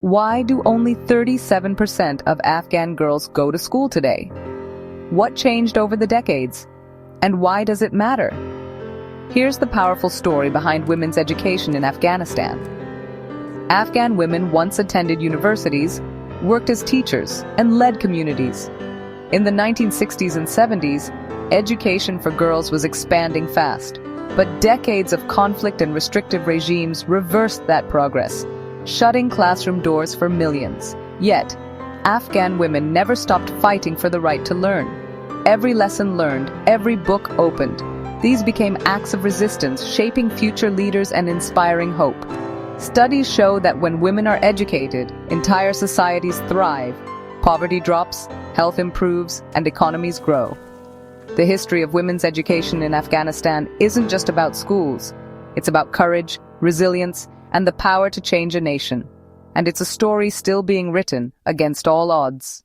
Why do only 37% of Afghan girls go to school today? What changed over the decades? And why does it matter? Here's the powerful story behind women's education in Afghanistan. Afghan women once attended universities, worked as teachers, and led communities. In the 1960s and 70s, education for girls was expanding fast, but decades of conflict and restrictive regimes reversed that progress, shutting classroom doors for millions. Yet, Afghan women never stopped fighting for the right to learn. Every lesson learned, every book opened. These became acts of resistance, shaping future leaders and inspiring hope. Studies show that when women are educated, entire societies thrive, poverty drops, health improves, and economies grow. The history of women's education in Afghanistan isn't just about schools. It's about courage, resilience, and the power to change a nation. And it's a story still being written against all odds.